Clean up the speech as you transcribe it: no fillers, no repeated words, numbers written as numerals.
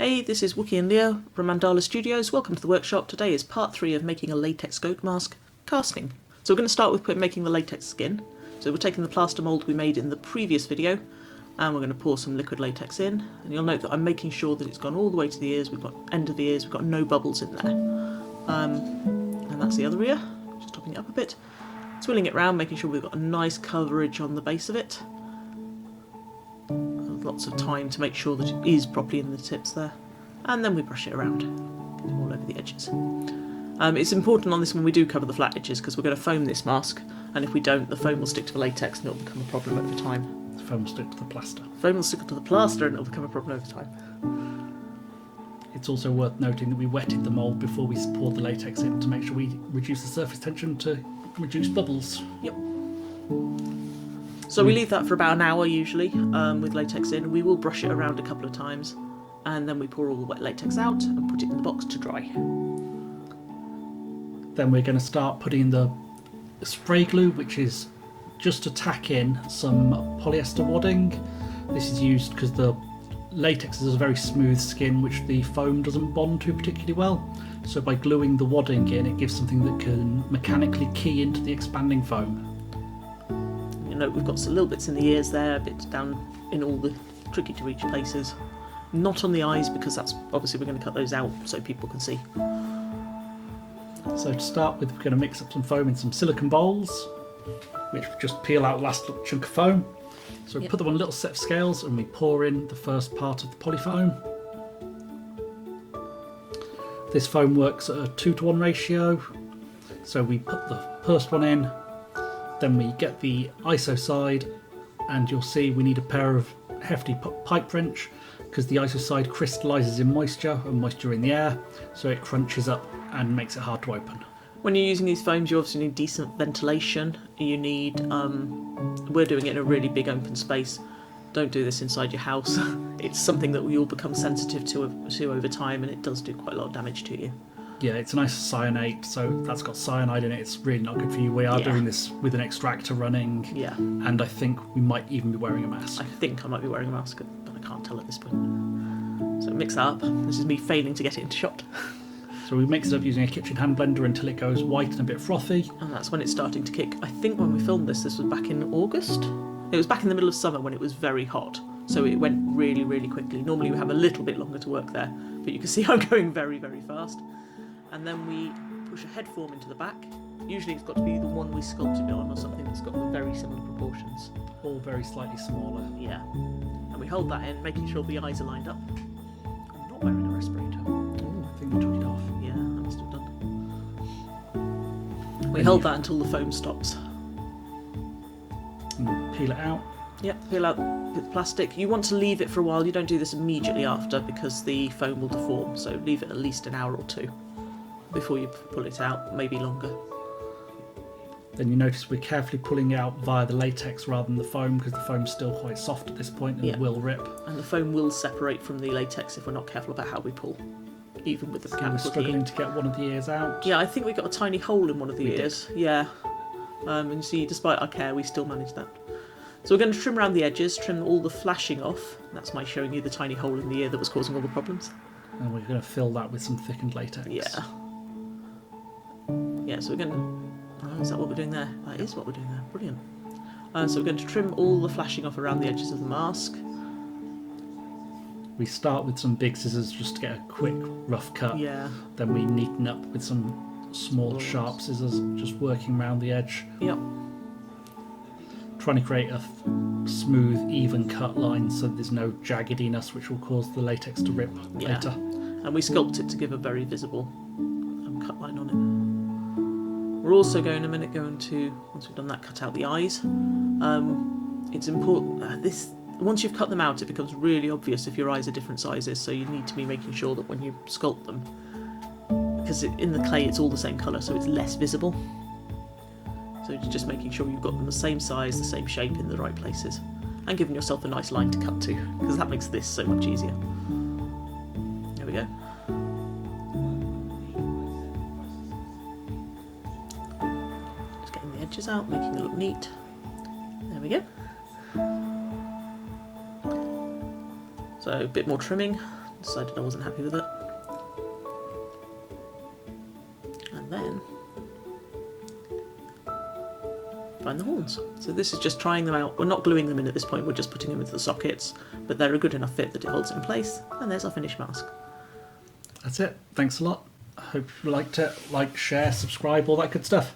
Hey, this is Wookie and Leo from Mandala Studios. Welcome to the workshop. Today is part 3 of making a latex goat mask casting. So we're going to start with making the latex skin. So we're taking the plaster mould we made in the previous video and we're going to pour some liquid latex in. And you'll note that I'm making sure that it's gone all the way to the ears. We've got end of the ears, we've got no bubbles in there. And that's the other ear. Just topping it up a bit. Swirling it round, making sure we've got a nice coverage on the base of it. Lots of time to make sure that it is properly in the tips there, and then we brush it around, get it all over the edges. It's important on this when we do cover the flat edges because we're going to foam this mask, and if we don't, the foam will stick to the latex and it'll become a problem over time. The foam will stick to the plaster. Foam will stick to the plaster and it'll become a problem over time. It's also worth noting that we wetted the mould before we poured the latex in to make sure we reduce the surface tension to reduce bubbles. Yep. So we leave that for about an hour usually with latex in. We will brush it around a couple of times and then we pour all the wet latex out and put it in the box to dry. Then we're going to start putting in the spray glue, which is just to tack in some polyester wadding. This is used because the latex is a very smooth skin which the foam doesn't bond to particularly well. So by gluing the wadding in, it gives something that can mechanically key into the expanding foam. You know, we've got some little bits in the ears there, bits down in all the tricky to reach places. Not on the eyes because that's obviously we're going to cut those out so people can see. So to start with, we're going to mix up some foam in some silicone bowls, which just peel out the last little chunk of foam. So we put them on a little set of scales and we pour in the first part of the polyfoam. This foam works at a 2:1 ratio. So we put the first one in, then we get the ISO side, and you'll see we need a pair of hefty pipe wrench because the ISO side crystallises in moisture and moisture in the air, so it crunches up and makes it hard to open. When you're using these foams, you obviously need decent ventilation. You need, we're doing it in a really big open space. Don't do this inside your house. It's something that we all become sensitive to over time, and it does do quite a lot of damage to you. Yeah, it's a nice cyanate, so that's got cyanide in it. It's really not good for you. We are doing this with an extractor running, and I think we might even be wearing a mask. I think I might be wearing a mask, but I can't tell at this point. So mix that up. This is me failing to get it into shot. So we mix it up using a kitchen hand blender until it goes white and a bit frothy. And that's when it's starting to kick. I think when we filmed this was back in August. It was back in the middle of summer when it was very hot. So it went really, really quickly. Normally we have a little bit longer to work there, but you can see I'm going very, very fast. And then we push a head form into the back. Usually it's got to be the one we sculpted on or something that's got very similar proportions. All very slightly smaller. Yeah. And we hold that in, making sure the eyes are lined up. I'm not wearing a respirator. Oh, I think we took it off. Yeah, I must have done. We hold that until the foam stops. And peel it out. Yep, peel out the plastic. You want to leave it for a while. You don't do this immediately after because the foam will deform. So leave it at least an hour or two before you pull it out, maybe longer. Then you notice we're carefully pulling out via the latex rather than the foam because the foam's still quite soft at this point and it will rip. And the foam will separate from the latex if we're not careful about how we pull, even with the mechanical key. We're struggling to get one of the ears out. Yeah, I think we got a tiny hole in one of the ears. Yeah. And you see, despite our care, we still managed that. So we're going to trim around the edges, trim all the flashing off. That's my showing you the tiny hole in the ear that was causing all the problems. And we're going to fill that with some thickened latex. Yeah. Yeah, so we're going to... Oh, is that what we're doing there? That is what we're doing there. Brilliant. So we're going to trim all the flashing off around the edges of the mask. We start with some big scissors just to get a quick, rough cut. Yeah. Then we neaten up with some small, sharp scissors, just working around the edge. Yep. Trying to create a smooth, even cut line so there's no jaggediness which will cause the latex to rip later. And we sculpt it to give a very visible cut line on it. We're also going to, once we've done that, cut out the eyes. It's important, once you've cut them out it becomes really obvious if your eyes are different sizes, so you need to be making sure that when you sculpt them, because in the clay it's all the same colour so it's less visible. So it's just making sure you've got them the same size, the same shape in the right places, and giving yourself a nice line to cut to, because that makes this so much easier. There we go. Just getting the edges out, making it look neat. There we go. So a bit more trimming, decided I wasn't happy with it. And then find the horns. So this is just trying them out. We're not gluing them in at this point, we're just putting them into the sockets, but they're a good enough fit that it holds it in place. And there's our finished mask. That's it. Thanks a lot. I hope you liked it. Like, share, subscribe, all that good stuff.